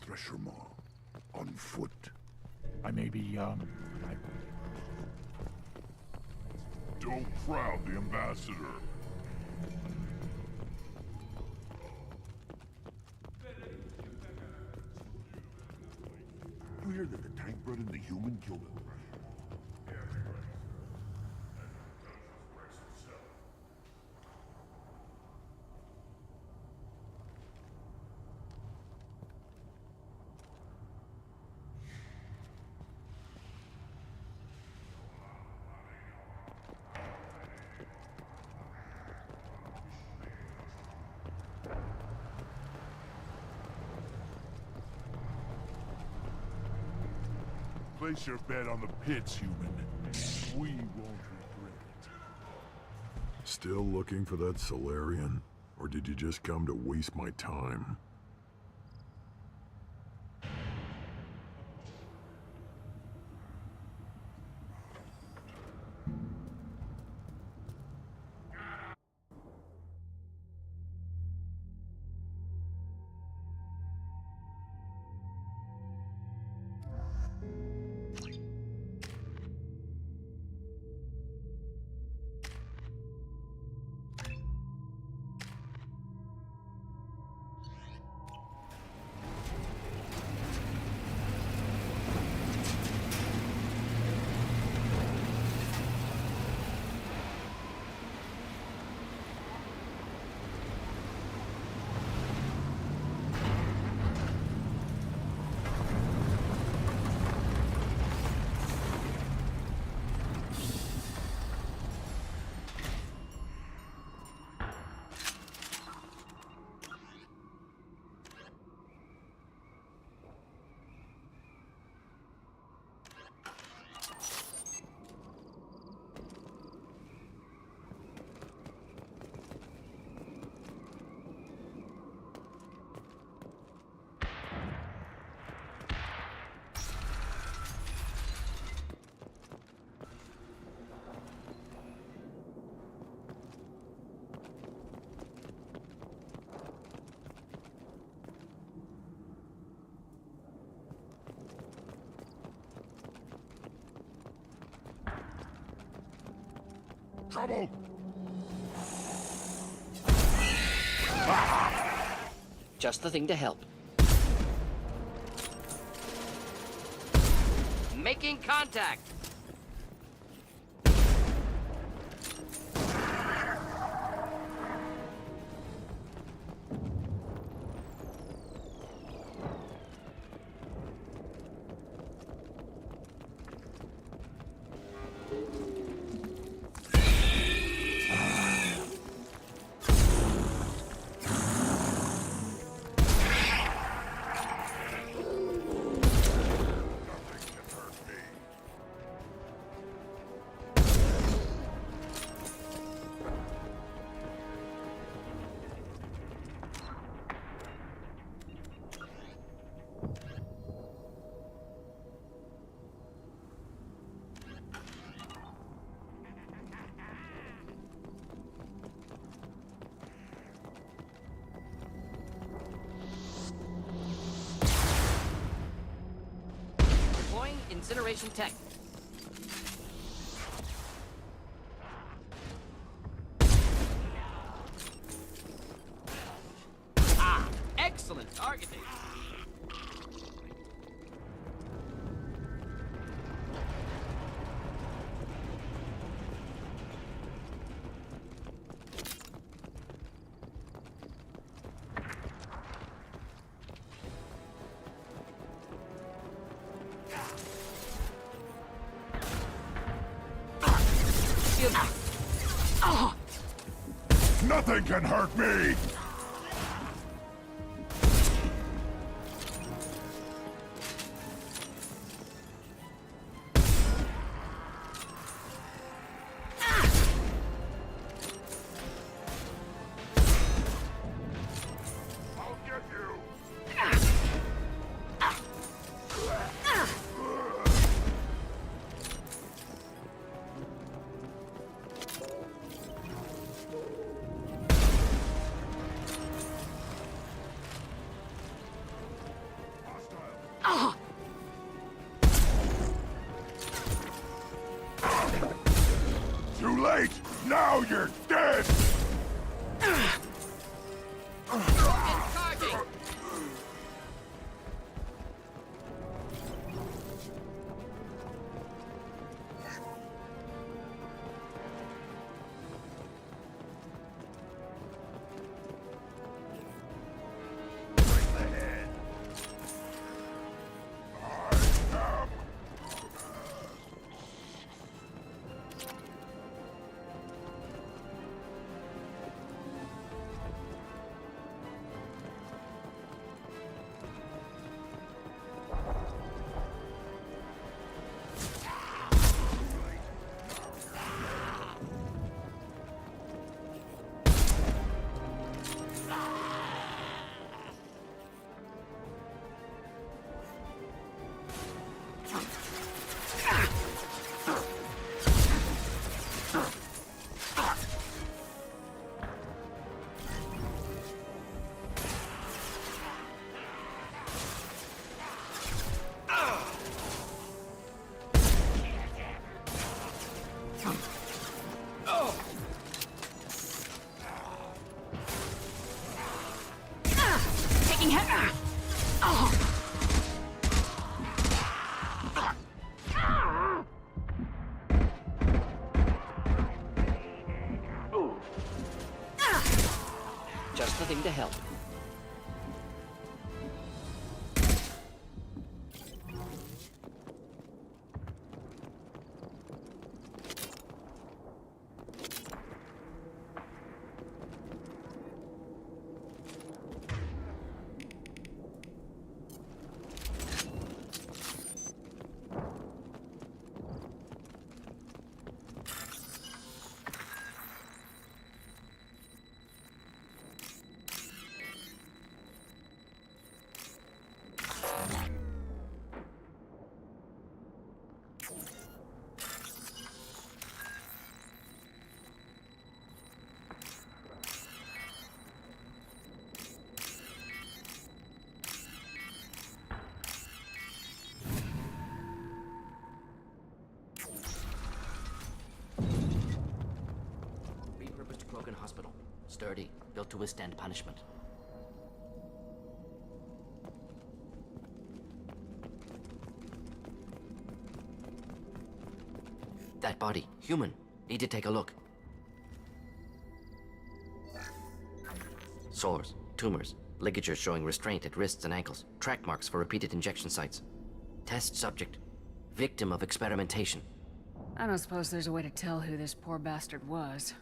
Threshermaw, on foot. I may be, Don't crowd the ambassador. You hear that the tank bred and the human killed it? Place your bet on the pits, human. We won't regret it. Still looking for that Solarian? Or did you just come to waste my time? Trouble! Just the thing to help. Making contact! Incineration tech. Ah, excellent targeting. Nothing can hurt me! I'll get you! late! Now you're dead! Charging! Just the thing to help. Hospital. Sturdy, built to withstand punishment. That body, human. Need to take a look. Sores, tumors, ligatures showing restraint at wrists and ankles, track marks for repeated injection sites. Test subject, victim of experimentation. I don't suppose there's a way to tell who this poor bastard was.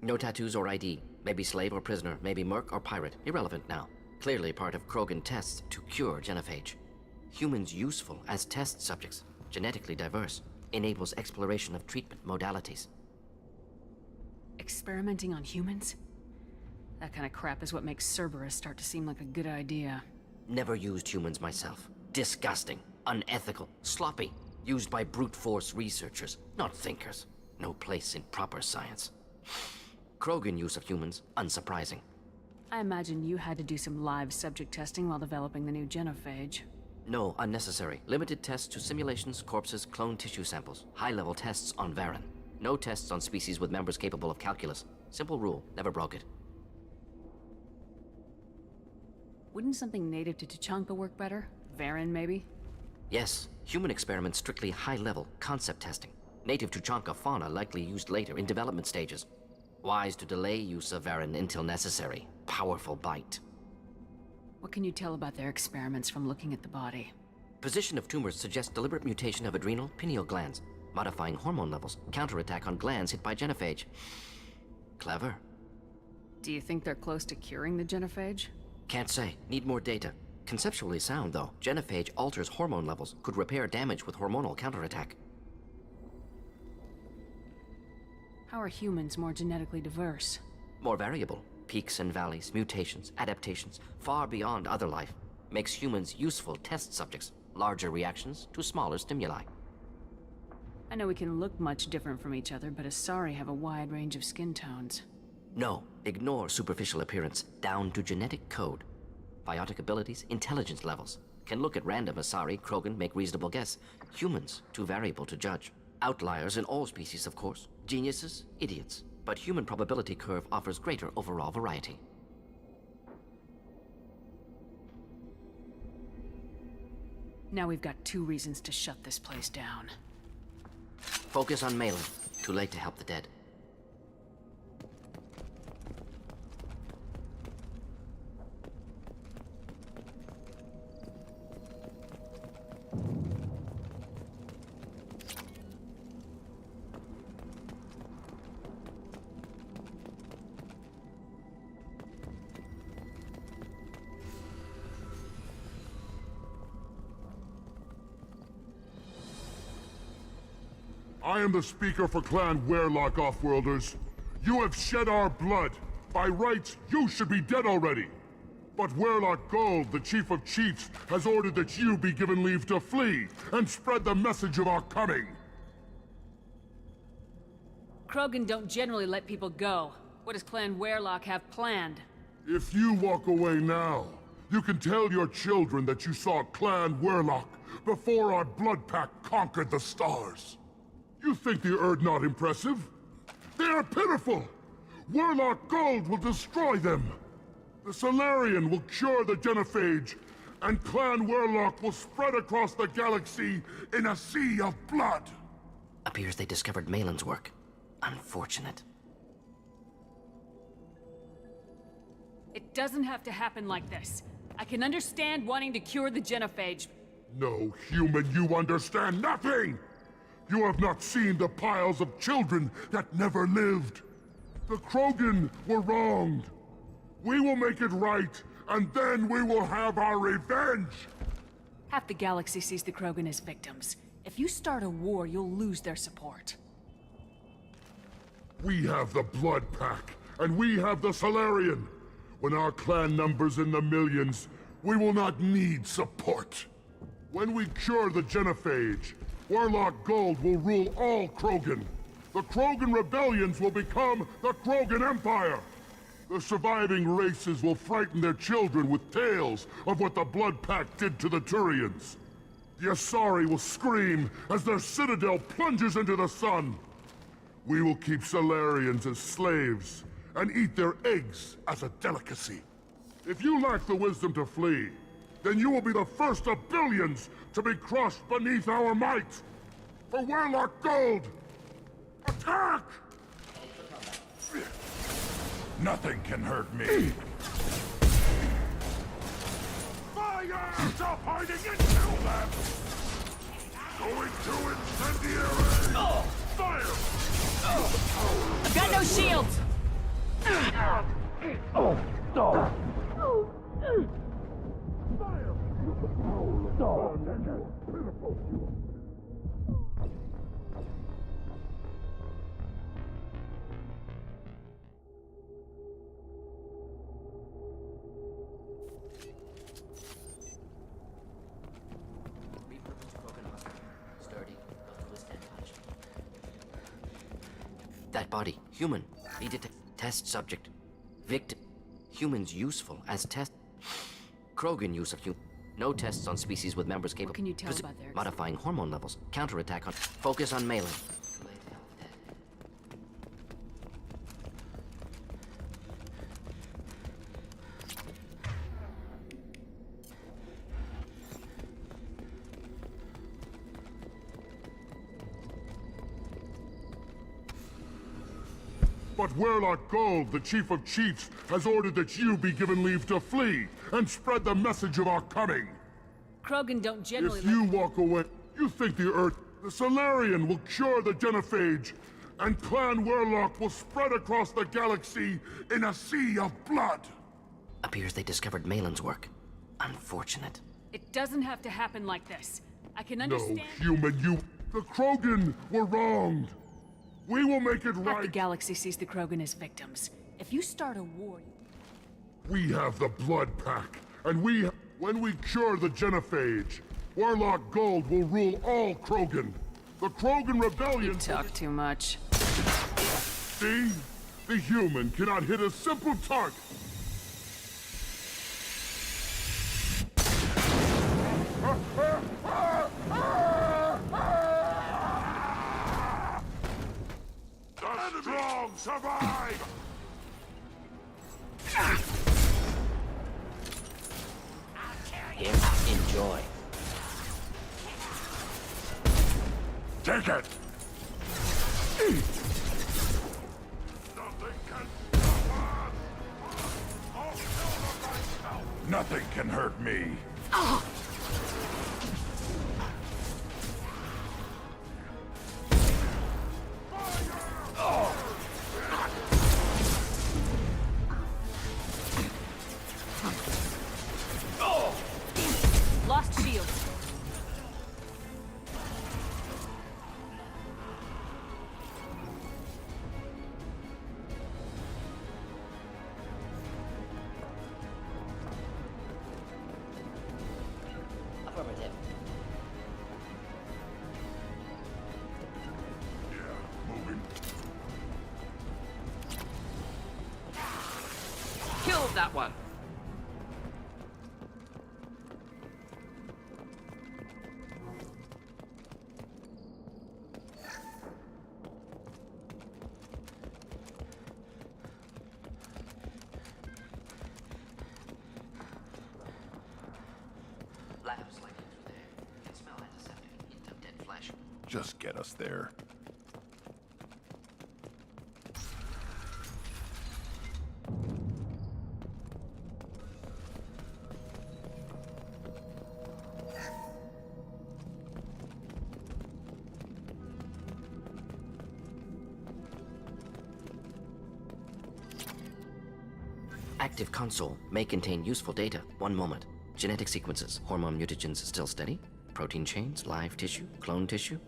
No tattoos or ID. Maybe slave or prisoner, maybe merc or pirate. Irrelevant now. Clearly part of Krogan tests to cure genophage. Humans useful as test subjects. Genetically diverse. Enables exploration of treatment modalities. Experimenting on humans? That kind of crap is what makes Cerberus start to seem like a good idea. Never used humans myself. Disgusting. Unethical. Sloppy. Used by brute force researchers, not thinkers. No place in proper science. Krogan use of humans, unsurprising. I imagine you had to do some live subject testing while developing the new genophage. No, unnecessary. Limited tests to simulations, corpses, cloned tissue samples. High-level tests on Varen. No tests on species with members capable of calculus. Simple rule, never broke it. Wouldn't something native to Tuchanka work better? Varen, maybe? Yes, human experiments strictly high-level, concept testing. Native Tuchanka fauna likely used later in development stages. Wise to delay use of Varen until necessary. Powerful bite. What can you tell about their experiments from looking at the body? Position of tumors suggests deliberate mutation of adrenal, pineal glands, modifying hormone levels, counterattack on glands hit by genophage. Clever. Do you think they're close to curing the genophage? Can't say. Need more data. Conceptually sound, though. Genophage alters hormone levels, could repair damage with hormonal counterattack. How are humans more genetically diverse? More variable. Peaks and valleys, mutations, adaptations, far beyond other life. Makes humans useful test subjects. Larger reactions to smaller stimuli. I know we can look much different from each other, but Asari have a wide range of skin tones. No, ignore superficial appearance, down to genetic code. Biotic abilities, intelligence levels. Can look at random Asari, Krogan, make reasonable guess. Humans, too variable to judge. Outliers in all species, of course. Geniuses, idiots. But human probability curve offers greater overall variety. Now we've got 2 reasons to shut this place down. Focus on Malin. Too late to help the dead. I am the speaker for Clan Werlock, Offworlders. You have shed our blood. By rights, you should be dead already. But Werlock Gold, the Chief of Chiefs, has ordered that you be given leave to flee and spread the message of our coming. Krogan don't generally let people go. What does Clan Werlock have planned? If you walk away now, you can tell your children that you saw Clan Werlock before our blood pack conquered the stars. You think the Erd not impressive? They are pitiful! Werlock Gold will destroy them! The Solarian will cure the genophage, and Clan Werlock will spread across the galaxy in a sea of blood! Appears they discovered Malin's work. Unfortunate. It doesn't have to happen like this. I can understand wanting to cure the genophage. No, human, you understand nothing! You have not seen the piles of children that never lived. The Krogan were wronged. We will make it right, and then we will have our revenge! Half the galaxy sees the Krogan as victims. If you start a war, you'll lose their support. We have the Blood Pack, and we have the Solarian. When our clan numbers in the millions, we will not need support. When we cure the genophage, Werlock Gold will rule all Krogan. The Krogan rebellions will become the Krogan Empire. The surviving races will frighten their children with tales of what the Blood Pack did to the Turians. The Asari will scream as their citadel plunges into the sun. We will keep Solarians as slaves and eat their eggs as a delicacy. If you lack the wisdom to flee, then you will be the first of billions to be crushed beneath our might! For Werlock Gold! Attack! Nothing can hurt me! Fire! Stop hiding and kill them! Going to incendiary! Oh. Fire! I've got no shields! That body, human. Need it. Test subject. Victim. Humans useful as test. Krogan use of human. No tests on species with members capable. What can you tell about their modifying hormone levels. Counterattack on. Focus on Malin. But Werlock Gold, the Chief of Chiefs, has ordered that you be given leave to flee and spread the message of our coming. Krogan don't generally If you walk away, you think the Earth, the Solarian will cure the genophage, and Clan Werlock will spread across the galaxy in a sea of blood. Appears they discovered Malin's work. Unfortunate. It doesn't have to happen like this. I can understand. No, human, you... The Krogan were wronged. We will make it Half right. the galaxy sees the Krogan as victims. If you start a war... We have the Blood Pack, and when we cure the genophage, Werlock Gold will rule all Krogan. The Krogan rebellion... You talk too much. See? The human cannot hit a simple target. survive! Here, enjoy. Take it! Nothing can hurt me. Lost shields. Affirmative. Moving. Killed that one! Labs likely through there. Can smell antiseptic, hint of dead flesh. Just get us there. Active console may contain useful data. One moment. Genetic sequences, hormone mutagens still steady. Protein chains, live tissue, clone tissue.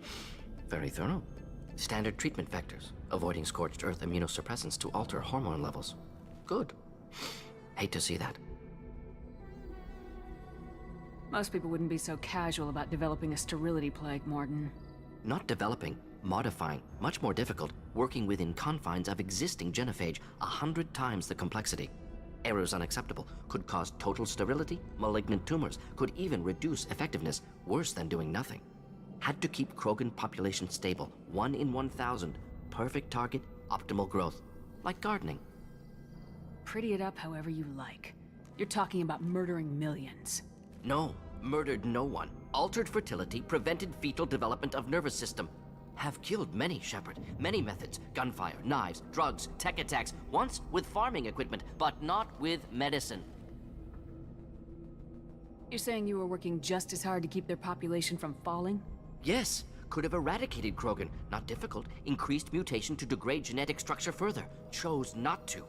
Very thorough. Standard treatment vectors, avoiding scorched earth immunosuppressants to alter hormone levels. Good. Hate to see that. Most people wouldn't be so casual about developing a sterility plague, Morton. Not developing, modifying, much more difficult, working within confines of existing genophage, 100 times the complexity. Errors unacceptable, could cause total sterility, malignant tumors, could even reduce effectiveness, worse than doing nothing. Had to keep Krogan population stable, 1 in 1,000, perfect target, optimal growth. Like gardening. Pretty it up however you like. You're talking about murdering millions. No, murdered no one. Altered fertility, prevented fetal development of nervous system. Have killed many, Shepard. Many methods. Gunfire, knives, drugs, tech attacks. Once with farming equipment, but not with medicine. You're saying you were working just as hard to keep their population from falling? Yes, could have eradicated Krogan. Not difficult. Increased mutation to degrade genetic structure further. Chose not to.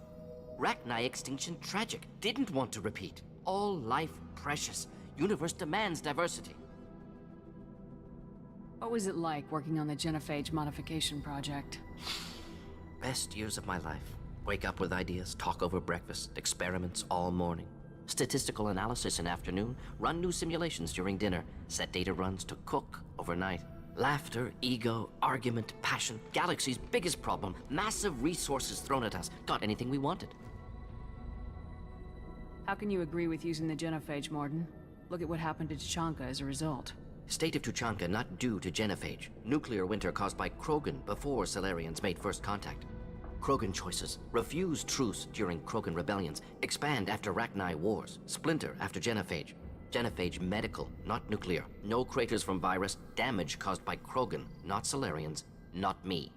Rachni extinction tragic. Didn't want to repeat. All life precious. Universe demands diversity. What was it like working on the genophage modification project? Best years of my life. Wake up with ideas, talk over breakfast, experiments all morning. Statistical analysis in afternoon, run new simulations during dinner, set data runs to cook overnight. Laughter, ego, argument, passion, galaxy's biggest problem, massive resources thrown at us. Got anything we wanted. How can you agree with using the genophage, Morton? Look at what happened to Tachanka as a result. State of Tuchanka not due to genophage. Nuclear winter caused by Krogan before Salarians made first contact. Krogan choices. Refuse truce during Krogan rebellions. Expand after Rachni wars. Splinter after genophage. Genophage medical, not nuclear. No craters from virus. Damage caused by Krogan, not Salarians, not me.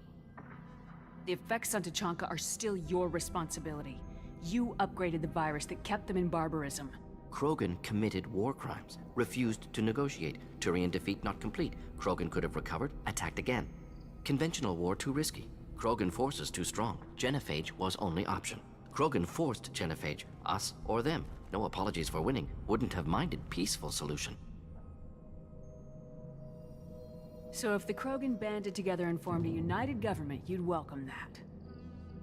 The effects on Tachanka are still your responsibility. You upgraded the virus that kept them in barbarism. Krogan committed war crimes, refused to negotiate. Turian defeat not complete. Krogan could have recovered, attacked again. Conventional war too risky. Krogan forces too strong. Genophage was only option. Krogan forced genophage, us or them. No apologies for winning. Wouldn't have minded peaceful solution. So if the Krogan banded together and formed a united government, you'd welcome that.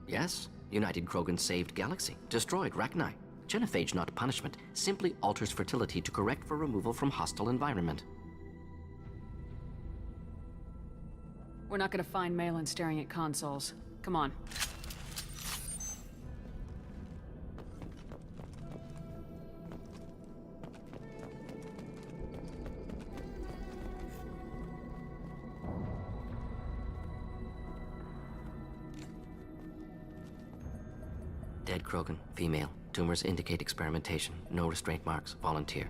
Yes, United Krogan saved Galaxy, destroyed Rachni. Genophage not punishment, simply alters fertility to correct for removal from hostile environment. We're not gonna find Malin staring at consoles. Come on. Dead Krogan, female. Tumors indicate experimentation. No restraint marks. Volunteer.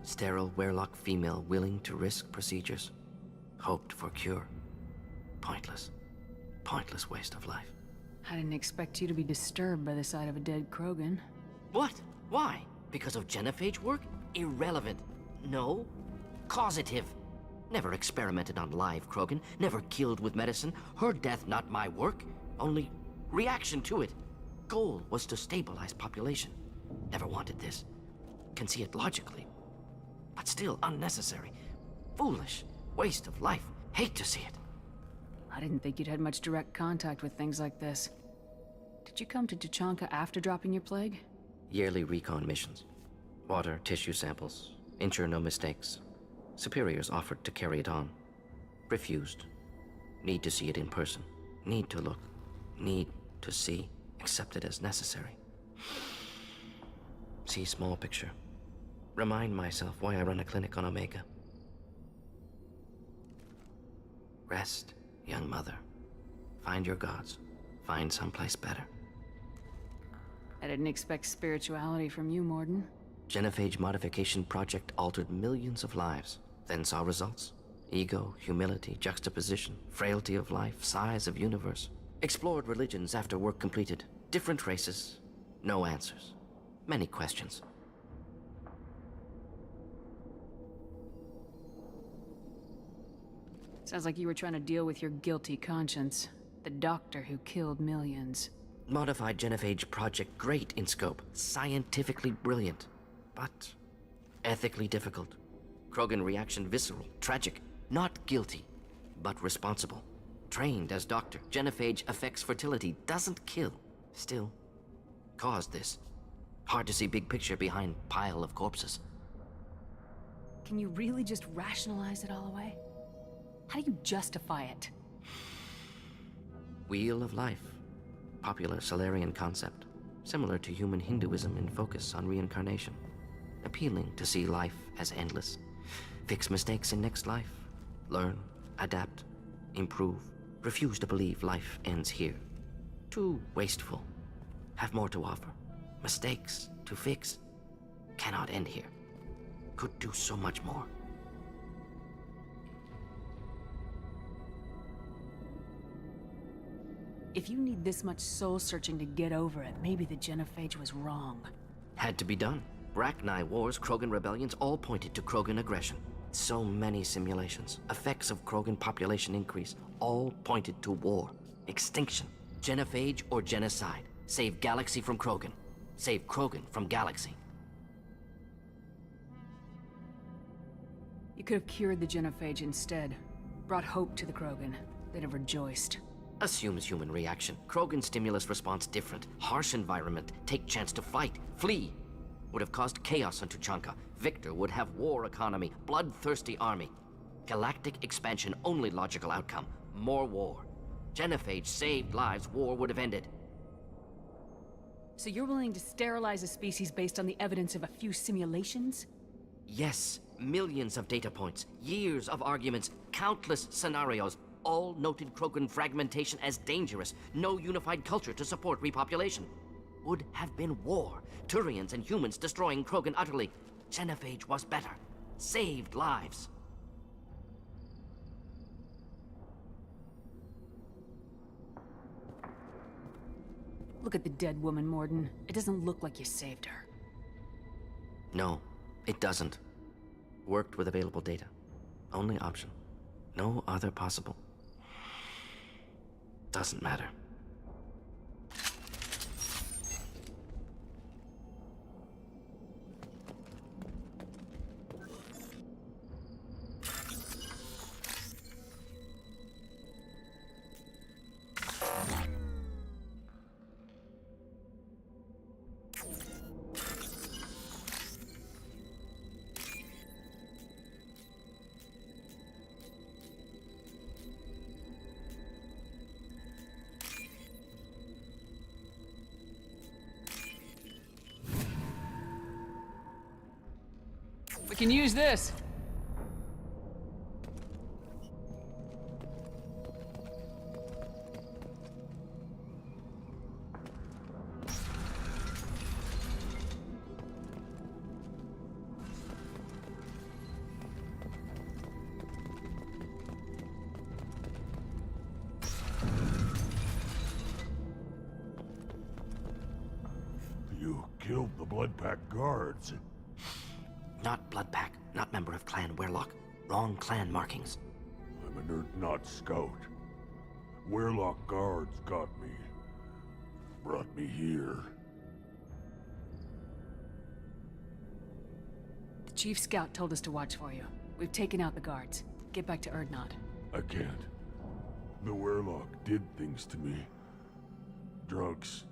Sterile Werelock female willing to risk procedures. Hoped for cure. Pointless. Pointless waste of life. I didn't expect you to be disturbed by the sight of a dead Krogan. What? Why? Because of genophage work? Irrelevant. No. Causative. Never experimented on live Krogan. Never killed with medicine. Her death not my work. Only reaction to it. Goal was to stabilize population. Never wanted this. Can see it logically. But still unnecessary. Foolish. Waste of life. Hate to see it. I didn't think you'd had much direct contact with things like this. Did you come to Tuchanka after dropping your plague? Yearly recon missions. Water, tissue samples. Ensure no mistakes. Superiors offered to carry it on. Refused. Need to see it in person. Need to look. Need to see. Accepted as necessary. See small picture. Remind myself why I run a clinic on Omega. Rest, young mother. Find your gods. Find someplace better. I didn't expect spirituality from you, Morden. Genophage modification project altered millions of lives. Then saw results. Ego, humility, juxtaposition, frailty of life, size of universe. Explored religions after work completed. Different races. No answers. Many questions. Sounds like you were trying to deal with your guilty conscience. The doctor who killed millions. Modified genophage project great in scope. Scientifically brilliant. But ethically difficult. Krogan reaction visceral, tragic. Not guilty, but responsible. Trained as doctor. Genophage affects fertility, doesn't kill. Still, caused this. Hard to see big picture behind pile of corpses. Can you really just rationalize it all away? How do you justify it? Wheel of life. Popular Solarian concept. Similar to human Hinduism in focus on reincarnation. Appealing to see life as endless. Fix mistakes in next life. Learn, adapt, improve. Refuse to believe life ends here. Too wasteful. Have more to offer. Mistakes to fix. Cannot end here. Could do so much more. If you need this much soul-searching to get over it, maybe the genophage was wrong. Had to be done. Rachni wars, Krogan rebellions, all pointed to Krogan aggression. So many simulations. Effects of Krogan population increase, all pointed to war. Extinction. Genophage or genocide. Save galaxy from Krogan. Save Krogan from galaxy. You could have cured the genophage instead. Brought hope to the Krogan. They'd have rejoiced. Assumes human reaction. Krogan stimulus response different. Harsh environment. Take chance to fight. Flee. Would have caused chaos on Tuchanka. Victor would have war economy. Bloodthirsty army. Galactic expansion only logical outcome. More war. Genophage saved lives. War would have ended. So you're willing to sterilize a species based on the evidence of a few simulations? Yes. Millions of data points. Years of arguments. Countless scenarios. All noted Krogan fragmentation as dangerous. No unified culture to support repopulation. Would have been war. Turians and humans destroying Krogan utterly. Genophage was better. Saved lives. Look at the dead woman, Morden. It doesn't look like you saved her. No, it doesn't. Worked with available data. Only option. No other possible. Doesn't matter. We can use this. killed the Blood Pack guards. Not Blood Pack, not member of Clan Werlock. Wrong clan markings. I'm an Urdnot scout. Werlock guards got me. Brought me here. The Chief Scout told us to watch for you. We've taken out the guards. Get back to Urdnot. I can't. The Werlock did things to me. Drugs.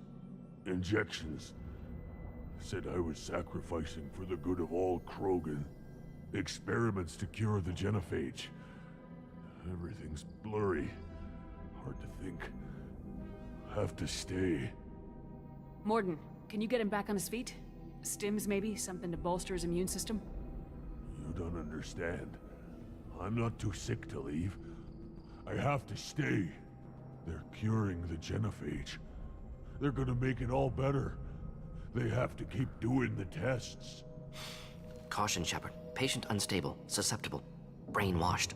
Injections. Said I was sacrificing for the good of all Krogan. Experiments to cure the genophage. Everything's blurry. Hard to think. Have to stay. Morden, can you get him back on his feet? Stims, maybe? Something to bolster his immune system? You don't understand. I'm not too sick to leave. I have to stay. They're curing the genophage. They're gonna make it all better. They have to keep doing the tests. Caution, Shepard. Patient unstable, susceptible, brainwashed.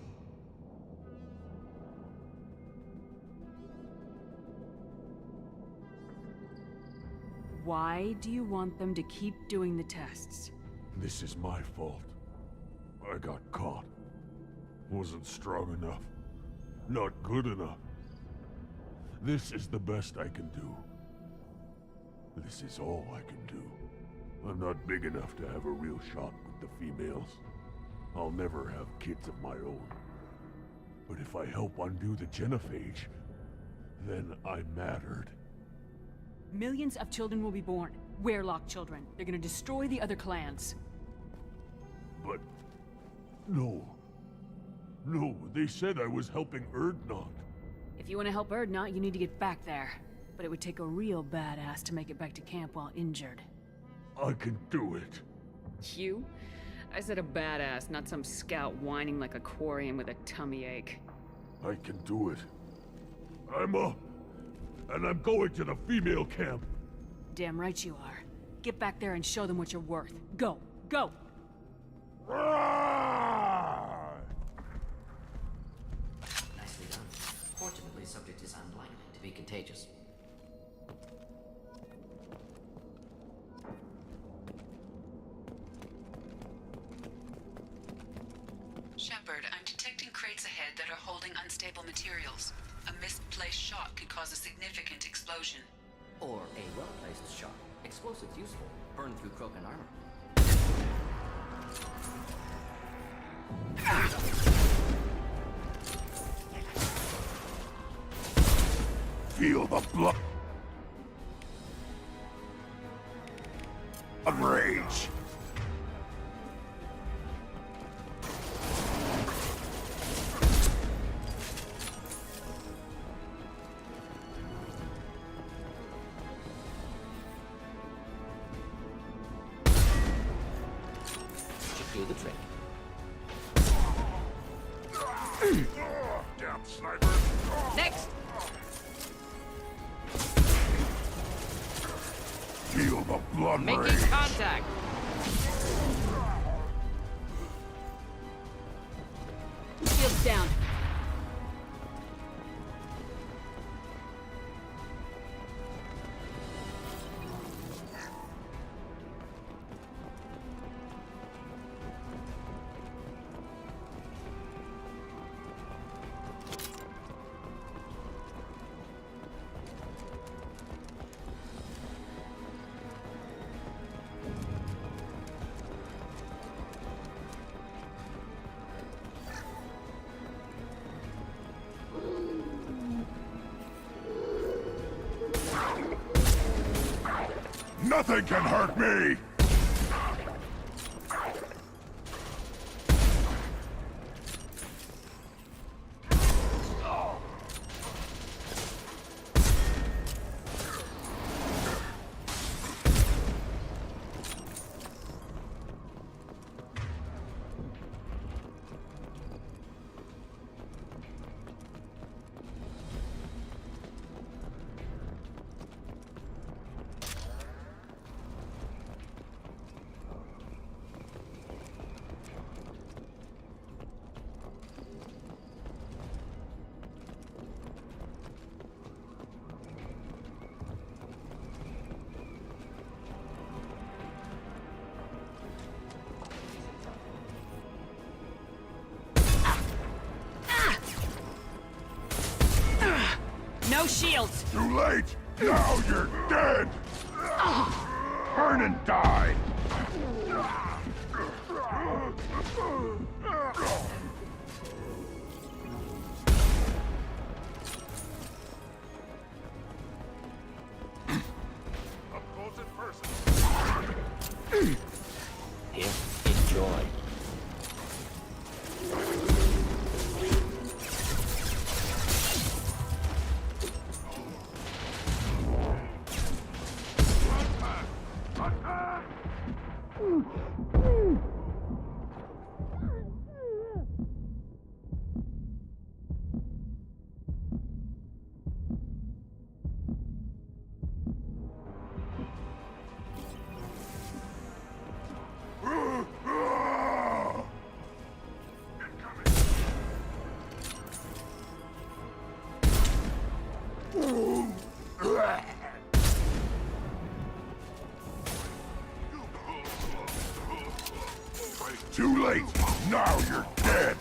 Why do you want them to keep doing the tests? This is my fault. I got caught. Wasn't strong enough. Not good enough. This is the best I can do. This is all I can do. I'm not big enough to have a real shot with the females. I'll never have kids of my own. But if I help undo the genophage, then I mattered. Millions of children will be born. Werlock children. They're gonna destroy the other clans. But... no. No, they said I was helping Urdnot. If you want to help Urdnot, you need to get back there. But it would take a real badass to make it back to camp while injured. I can do it. You? I said a badass, not some scout whining like a quarian with a tummy ache. I can do it. I'm up. And I'm going to the female camp. Damn right you are. Get back there and show them what you're worth. Go! Go! Nicely done. Fortunately, subject is unlikely to be contagious. Shepard, I'm detecting crates ahead that are holding unstable materials. A misplaced shot could cause a significant explosion. Or a well-placed shot. Explosives useful. Burn through Krogan armor. Feel the blood. Rage. Should do the trick. Damn sniper. Next! Feel the blood Making rage. contact! Shields down. Nothing can hurt me! else! Too late! Now you're dead! Burn and die! Up close and personal. Here, enjoy. Too late! Now you're dead!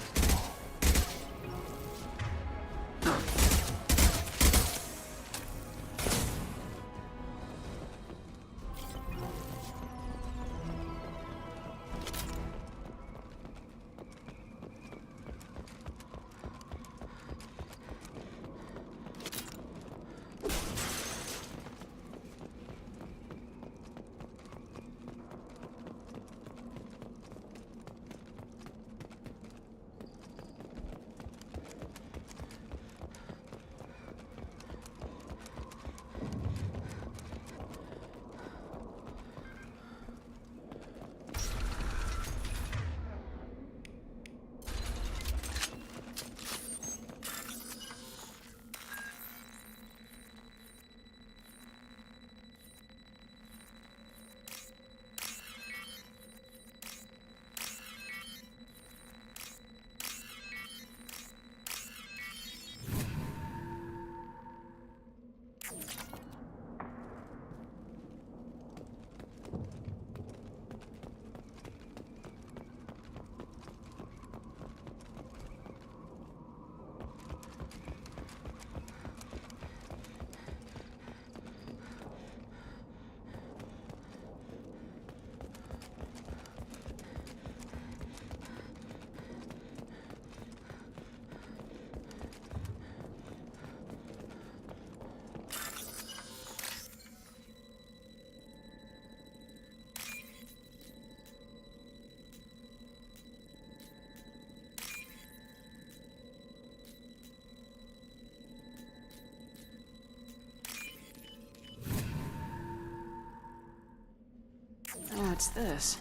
What's this?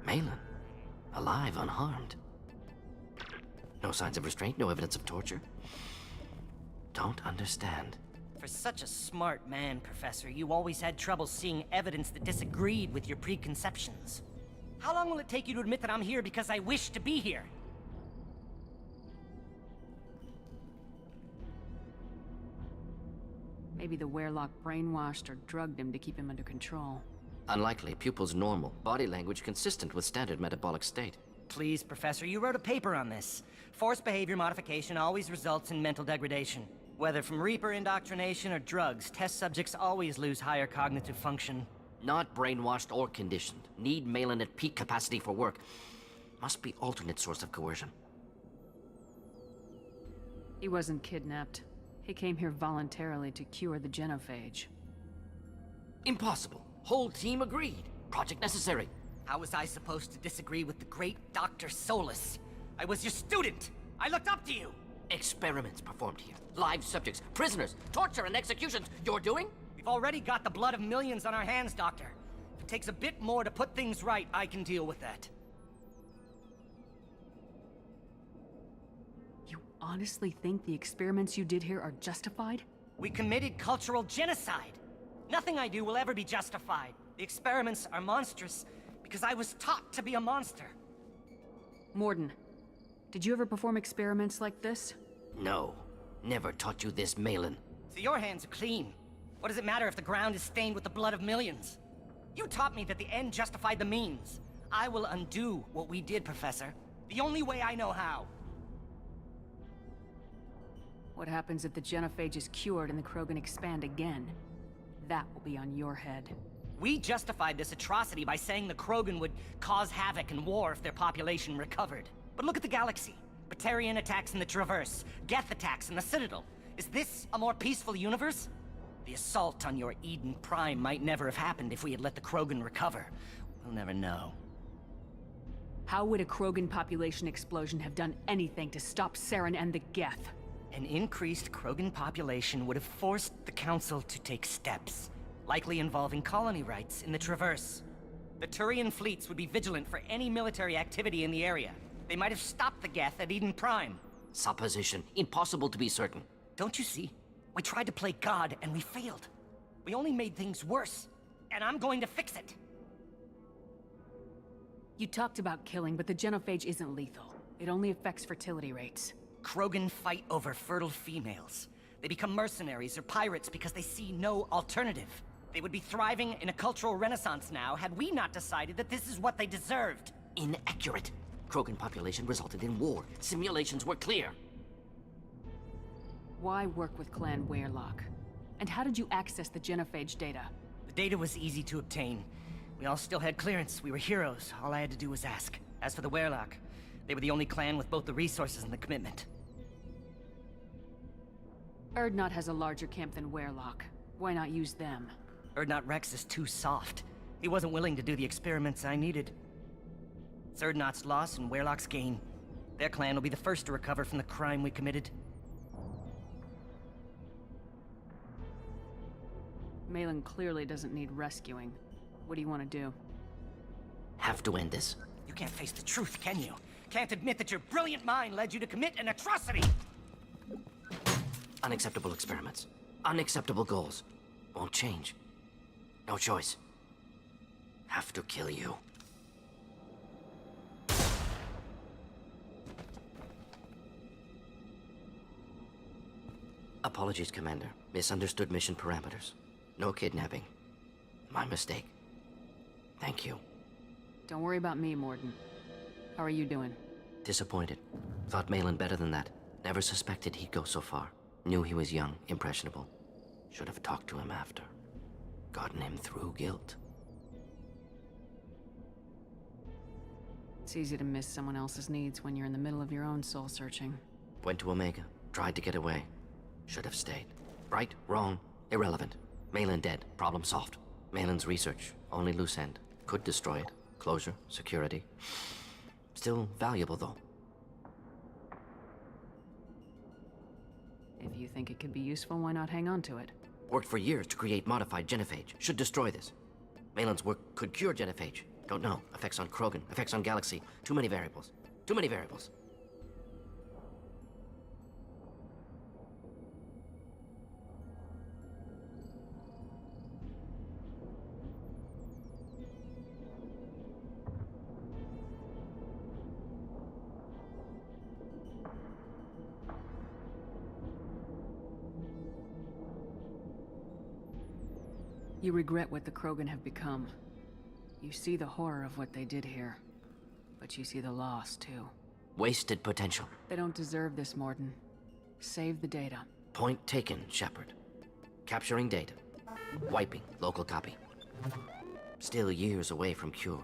Malin, alive, unharmed. No signs of restraint, no evidence of torture. Don't understand. For such a smart man, Professor, you always had trouble seeing evidence that disagreed with your preconceptions. How long will it take you to admit that I'm here because I wish to be here? Maybe the Werelock brainwashed or drugged him to keep him under control. Unlikely. Pupils normal. Body language consistent with standard metabolic state. Please, Professor, you wrote a paper on this. Forced behavior modification always results in mental degradation. Whether from Reaper indoctrination or drugs, test subjects always lose higher cognitive function. Not brainwashed or conditioned. Need Malin at peak capacity for work. Must be alternate source of coercion. He wasn't kidnapped. He came here voluntarily to cure the genophage. Impossible. Whole team agreed. Project necessary. How was I supposed to disagree with the great Dr. Solus? I was your student! I looked up to you! Experiments performed here. Live subjects, prisoners, torture and executions. You're doing? We've already got the blood of millions on our hands, Doctor. If it takes a bit more to put things right, I can deal with that. You honestly think the experiments you did here are justified? We committed cultural genocide. Nothing I do will ever be justified. The experiments are monstrous because I was taught to be a monster. Morden, did you ever perform experiments like this? No. Never taught you this, Malin. So your hands are clean. What does it matter if the ground is stained with the blood of millions? You taught me that the end justified the means. I will undo what we did, Professor. The only way I know how. What happens if the genophage is cured and the Krogan expand again? That will be on your head. We justified this atrocity by saying the Krogan would cause havoc and war if their population recovered. But look at the galaxy. Batarian attacks in the Traverse, Geth attacks in the Citadel. Is this a more peaceful universe? The assault on your Eden Prime might never have happened if we had let the Krogan recover. We'll never know. How would a Krogan population explosion have done anything to stop Saren and the Geth? An increased Krogan population would have forced the Council to take steps, likely involving colony rights in the Traverse. The Turian fleets would be vigilant for any military activity in the area. They might have stopped the Geth at Eden Prime. Supposition. Impossible to be certain. Don't you see? We tried to play God and we failed. We only made things worse, and I'm going to fix it. You talked about killing, but the genophage isn't lethal. It only affects fertility rates. Krogan fight over fertile females. They become mercenaries or pirates because they see no alternative. They would be thriving in a cultural renaissance now had we not decided that this is what they deserved. Inaccurate. Krogan population resulted in war. Simulations were clear. Why work with Clan Weirlock? And how did you access the genophage data? The data was easy to obtain. We all still had clearance. We were heroes. All I had to do was ask. As for the Weirlock, they were the only clan with both the resources and the commitment. Urdnot has a larger camp than Weirlock. Why not use them? Urdnot Rex is too soft. He wasn't willing to do the experiments I needed. It's Urdnot's loss and Weirlock's gain. Their clan will be the first to recover from the crime we committed. Malin clearly doesn't need rescuing. What do you want to do? Have to end this. You can't face the truth, can you? Can't admit that your brilliant mind led you to commit an atrocity! Unacceptable experiments. Unacceptable goals. Won't change. No choice. Have to kill you. Apologies, Commander. Misunderstood mission parameters. No kidnapping. My mistake. Thank you. Don't worry about me, Morden. How are you doing? Disappointed. Thought Malin better than that. Never suspected he'd go so far. Knew he was young, impressionable. Should have talked to him after. Gotten him through guilt. It's easy to miss someone else's needs when you're in the middle of your own soul searching. Went to Omega. Tried to get away. Should have stayed. Right, wrong, irrelevant. Malin dead. Problem solved. Malin's research. Only loose end. Could destroy it. Closure. Security. Still valuable, though. If you think it could be useful, why not hang on to it? Worked for years to create modified genophage. Should destroy this. Malin's work could cure genophage. Don't know. Effects on Krogan. Effects on Galaxy. Too many variables. Too many variables. You regret what the Krogan have become. You see the horror of what they did here. But you see the loss, too. Wasted potential. They don't deserve this, Morden. Save the data. Point taken, Shepard. Capturing data. Wiping local copy. Still years away from cure.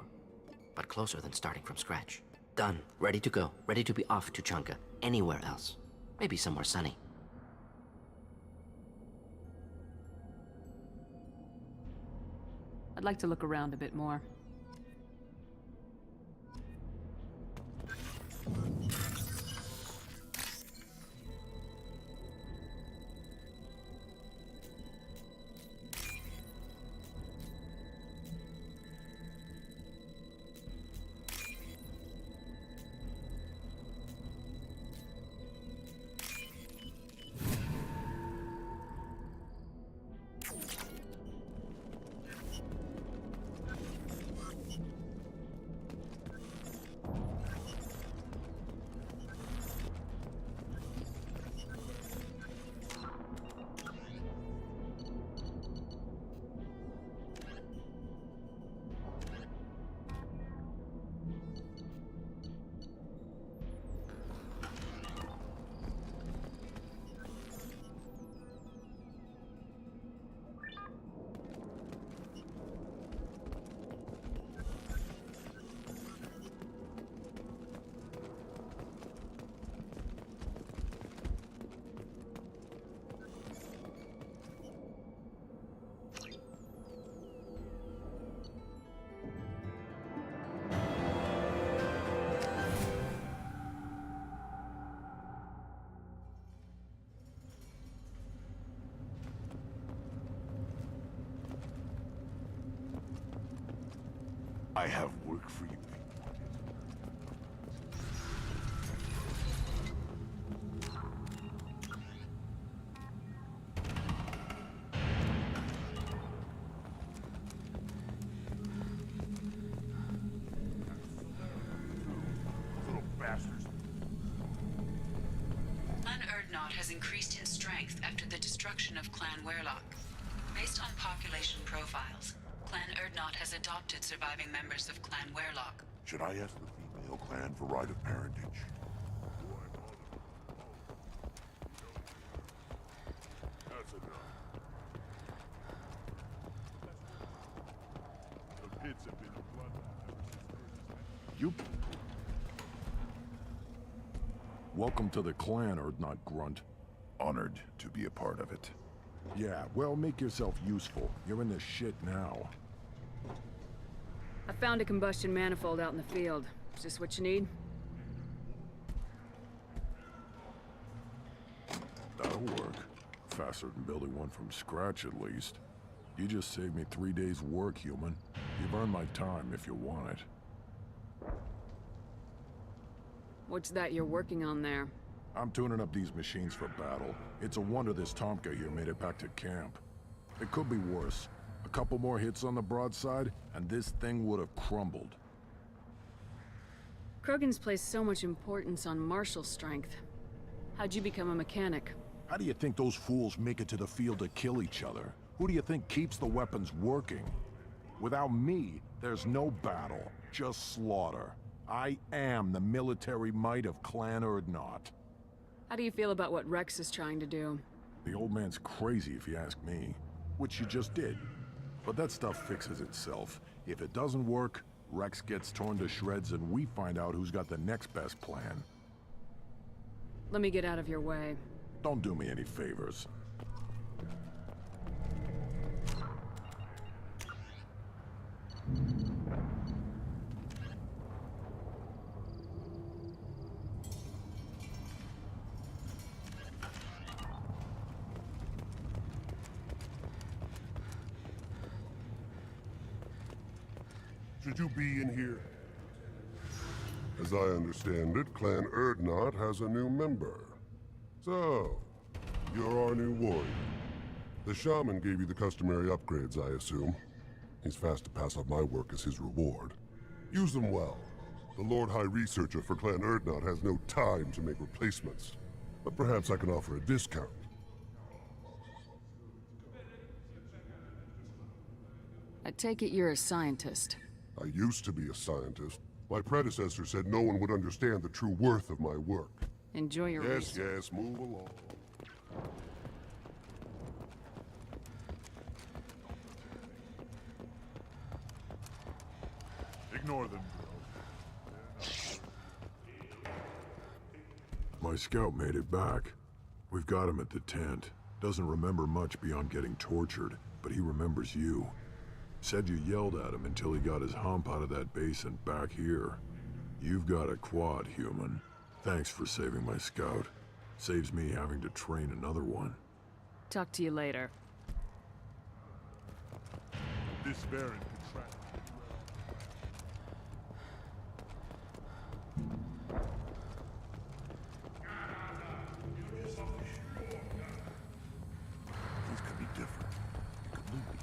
But closer than starting from scratch. Done. Ready to go. Ready to be off to Chunka. Anywhere else. Maybe somewhere sunny. I'd like to look around a bit more. I have work for you. Little bastards. Clan Erdnot has increased in strength after the destruction of Clan Werlock. Based on population profiles, Clan Erdnot has adopted surviving members of Clan Werlock. Should I ask the female clan for right of parentage? That's enough. The pits have been a bloodbath. You... Welcome to the clan, Erdnot Grunt. Honored to be a part of it. Yeah, well, make yourself useful. You're in this shit now. I found a combustion manifold out in the field. Is this what you need? That'll work. Faster than building one from scratch, at least. You just saved me 3 days' work, human. You've earned my time if you want it. What's that you're working on there? I'm tuning up these machines for battle. It's a wonder this Tomka here made it back to camp. It could be worse. A couple more hits on the broadside, and this thing would have crumbled. Krogan's placed so much importance on martial strength. How'd you become a mechanic? How do you think those fools make it to the field to kill each other? Who do you think keeps the weapons working? Without me, there's no battle, just slaughter. I am the military might of Clan Erdnot. How do you feel about what Rex is trying to do? The old man's crazy if you ask me, which you just did. But that stuff fixes itself. If it doesn't work, Rex gets torn to shreds and we find out who's got the next best plan. Let me get out of your way. Don't do me any favors. Should you be in here? As I understand it, Clan Erdnot has a new member. So, you're our new warrior. The shaman gave you the customary upgrades, I assume. He's fast to pass off my work as his reward. Use them well. The Lord High Researcher for Clan Erdnot has no time to make replacements. But perhaps I can offer a discount. I take it you're a scientist. I used to be a scientist. My predecessor said no one would understand the true worth of my work. Enjoy your Yes, research. yes, move along. Ignore them. My scout made it back. We've got him at the tent. Doesn't remember much beyond getting tortured, but he remembers you. Said you yelled at him until he got his hump out of that base and back here. You've got a quad, human. Thanks for saving my scout. Saves me having to train another one. Talk to you later. This Baron contract. Things could be different. You could leave me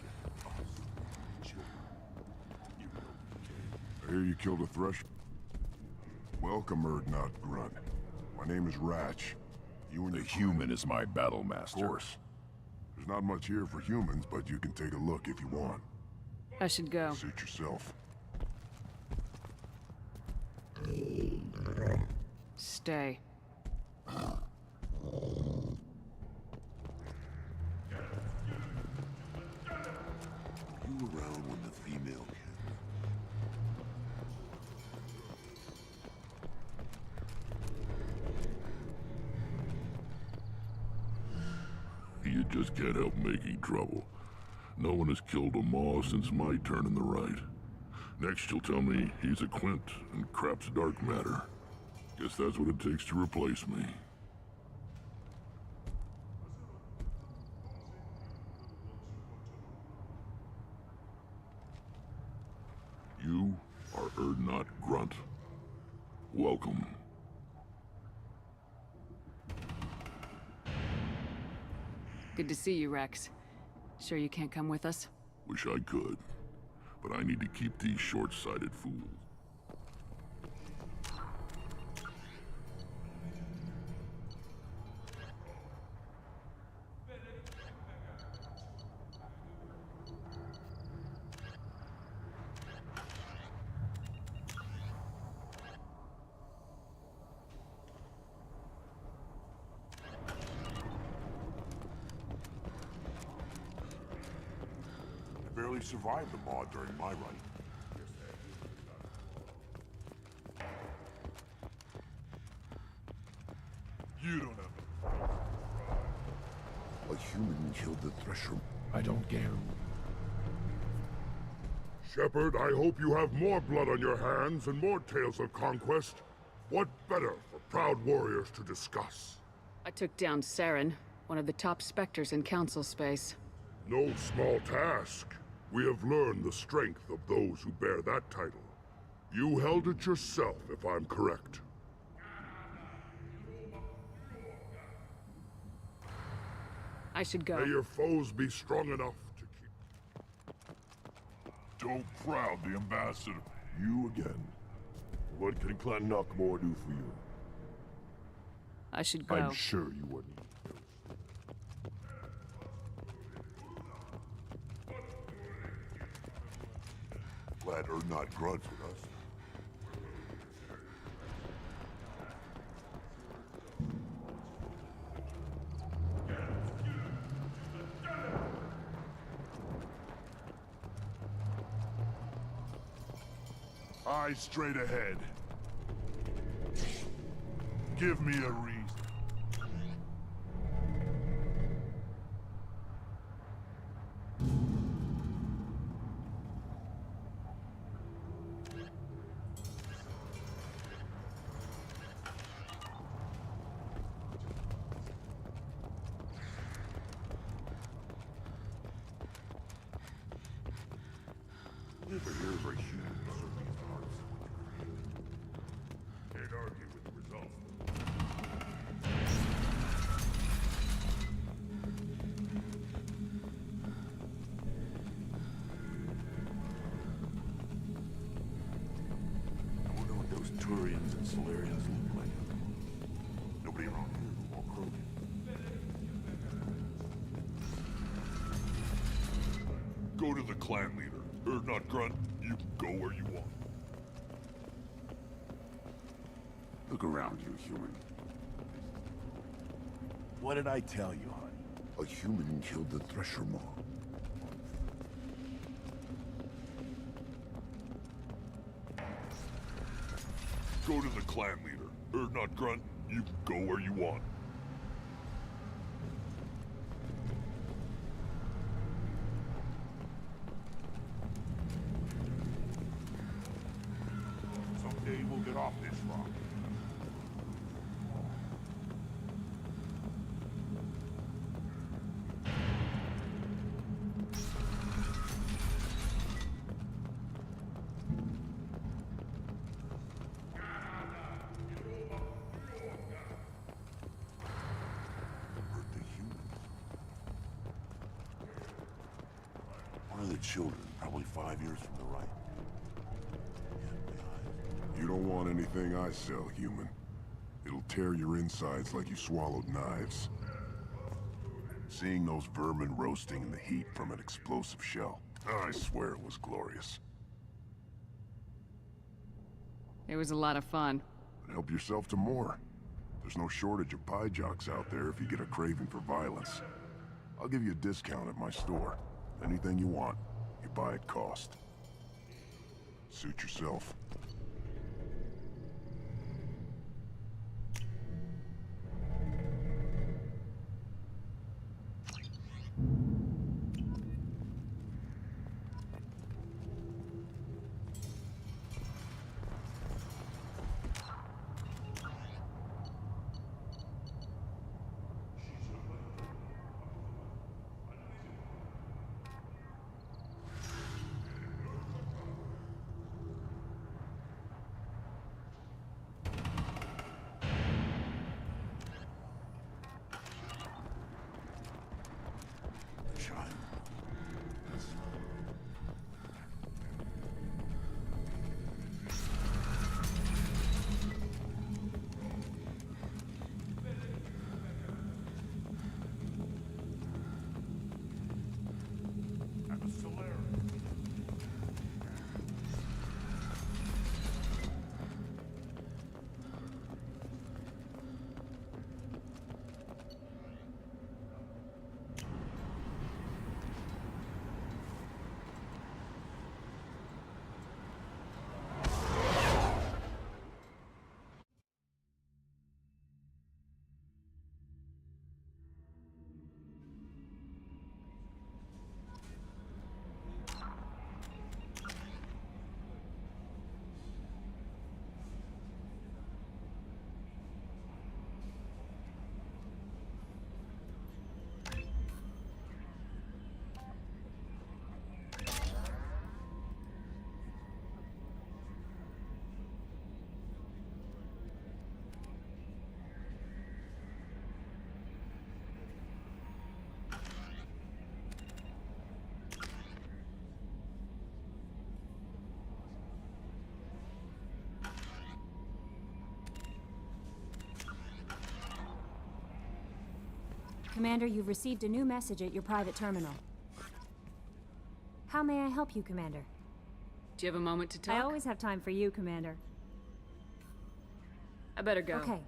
I hear you killed a thresh. Welcome, Erdnot Grunt. My name is Ratch. You and the human is my battle master. Of course. There's not much here for humans, but you can take a look if you want. I should go. Suit yourself. Stay. You around when the female You just can't help making trouble. No one has killed a Maw since my turn in the right. Next you'll tell me he's a Quint and crap's dark matter. Guess that's what it takes to replace me. You Welcome. Good to see you, Rex. Sure you can't come with us? Wish I could, but I need to keep these short-sighted fools. I barely survived the maw during my run. You don't have A human killed the Thresher. I don't care. Shepard, I hope you have more blood on your hands and more tales of conquest. What better for proud warriors to discuss? I took down Saren, one of the top specters in Council space. No small task. We have learned the strength of those who bear that title. You held it yourself, if I'm correct. I should go. May your foes be strong enough to keep... Don't crowd the ambassador. You again. What can Clan Knockmore do for you? I should go. I'm sure you wouldn't. Glad are not grudge with us. Eyes straight ahead. Give me a reason. Over here is a human serving hearts. Can't argue with the result. I wonder what those Turians and Solarians look like. Nobody around here who won't Krogan. Go to the clan leader. Or not, Grunt. You can go where you want. Look around you, human. What did I tell you, honey? A human killed the Thresher Maw. Go to the clan leader. Or not, Grunt. You can go where you want. Someday we'll get off this rock. Hurt the humans. One of the children, probably 5 years from the right. You don't want anything I sell, human. It'll tear your insides like you swallowed knives. Seeing those vermin roasting in the heat from an explosive shell, I swear it was glorious. It was a lot of fun. But help yourself to more. There's no shortage of pie jocks out there if you get a craving for violence. I'll give you a discount at my store. Anything you want, you buy at cost. Suit yourself. Commander, you've received a new message at your private terminal. How may I help you, Commander? Do you have a moment to talk? I always have time for you, Commander. I better go. Okay.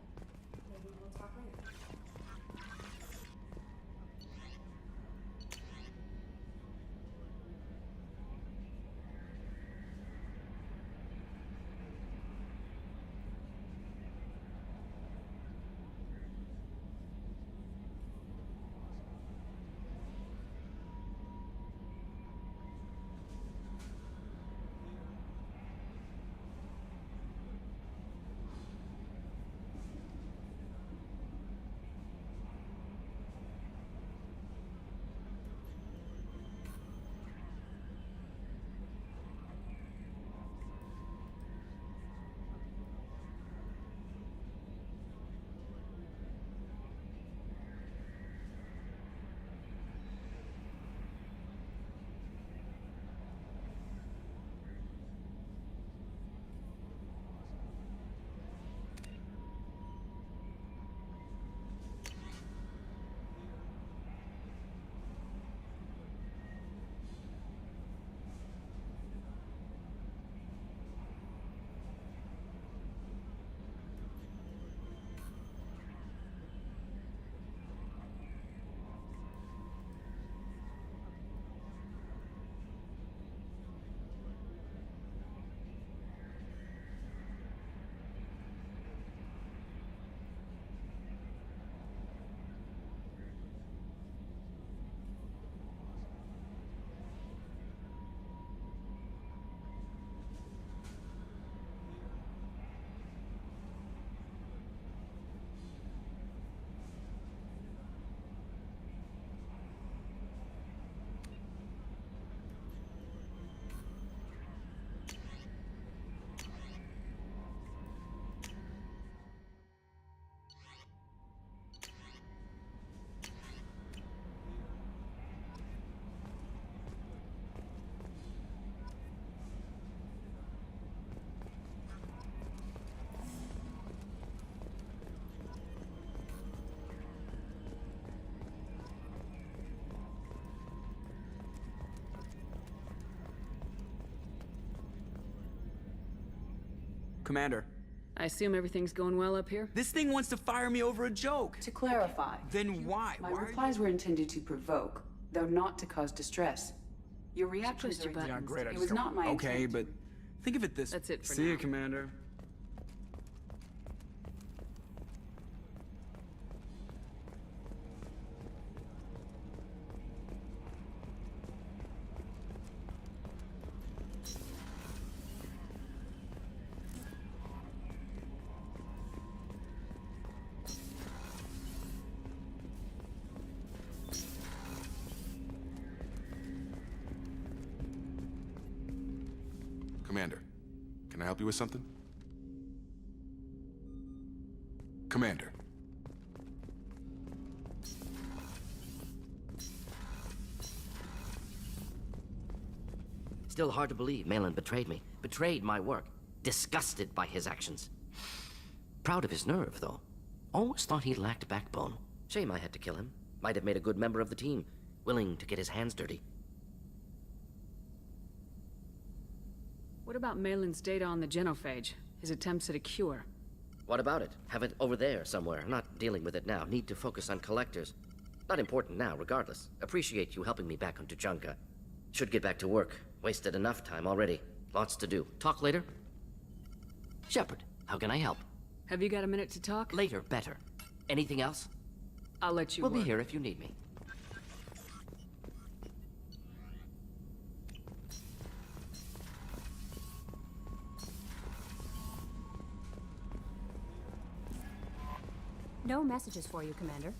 Commander, I assume everything's going well up here? this thing wants to fire me over a joke. To clarify, Then why? my Why are replies were intended to provoke, though not to cause distress. Your reactions pressed are your Yeah, buttons. great. I It just was don't- not my Okay, intent. but think of it this. That's it for See now. you, Commander. Commander, can I help you with something? Commander. Still hard to believe Malin betrayed me. Betrayed my work. Disgusted by his actions. Proud of his nerve, though. Always thought he lacked backbone. Shame I had to kill him. Might have made a good member of the team. Willing to get his hands dirty. What about Malin's data on the genophage? His attempts at a cure? What about it? Have it over there somewhere. Not dealing with it now. Need to focus on collectors. Not important now, regardless. Appreciate you helping me back on Tuchanka. Should get back to work. Wasted enough time already. Lots to do. Talk later? Shepard, how can I help? Have you got a minute to talk? Later, better. Anything else? I'll let you We'll be work. here if you need me. No messages for you, Commander.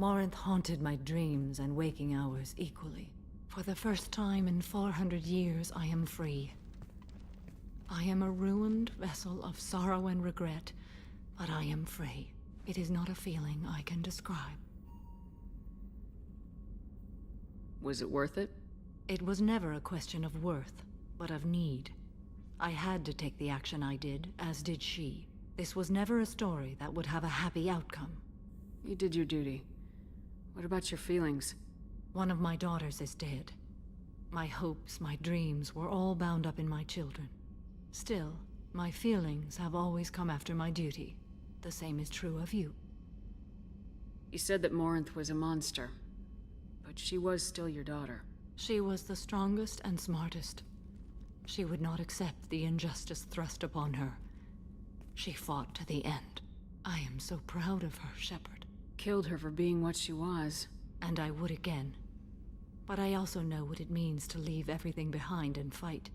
Morinth haunted my dreams and waking hours equally. For the first time in 400 years, I am free. I am a ruined vessel of sorrow and regret, but I am free. It is not a feeling I can describe. Was it worth it? It was never a question of worth, but of need. I had to take the action I did, as did she. This was never a story that would have a happy outcome. You did your duty. What about your feelings? One of my daughters is dead. My hopes, my dreams were all bound up in my children. Still, my feelings have always come after my duty. The same is true of you. You said that Morinth was a monster, but she was still your daughter. She was the strongest and smartest. She would not accept the injustice thrust upon her. She fought to the end. I am so proud of her, Shepard. Killed her for being what she was. And I would again. But I also know what it means to leave everything behind and fight.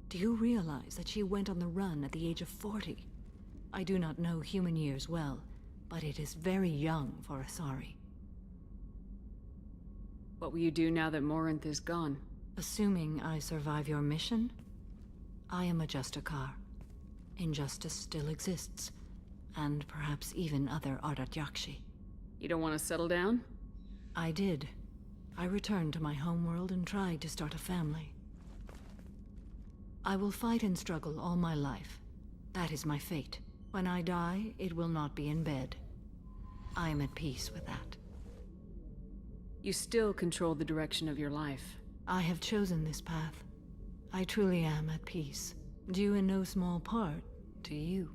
Do you realize that she went on the run at the age of 40? I do not know human years well, but it is very young for Asari. What will you do now that Morinth is gone? Assuming I survive your mission, I am a Justicar. Injustice still exists, and perhaps even other Ardatyakshi. You don't want to settle down? I did. I returned to my homeworld and tried to start a family. I will fight and struggle all my life. That is my fate. When I die, it will not be in bed. I am at peace with that. You still control the direction of your life. I have chosen this path. I truly am at peace, due in no small part to you.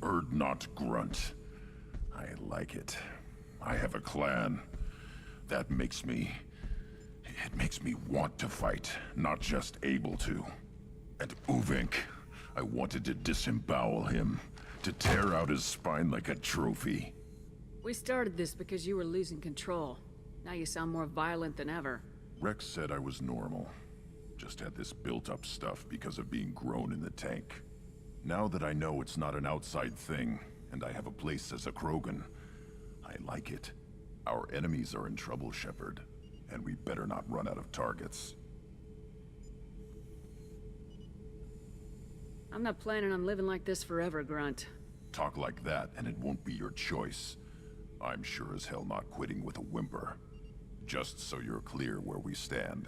Erd not grunt. I like it. I have a clan. That makes me... It makes me want to fight, not just able to. And Uvink, I wanted to disembowel him, to tear out his spine like a trophy. We started this because you were losing control. Now you sound more violent than ever. Rex said I was normal. Just had this built-up stuff because of being grown in the tank. Now that I know it's not an outside thing, and I have a place as a Krogan, I like it. Our enemies are in trouble, Shepard, and we better not run out of targets. I'm not planning on living like this forever, Grunt. Talk like that, and it won't be your choice. I'm sure as hell not quitting with a whimper. Just so you're clear where we stand.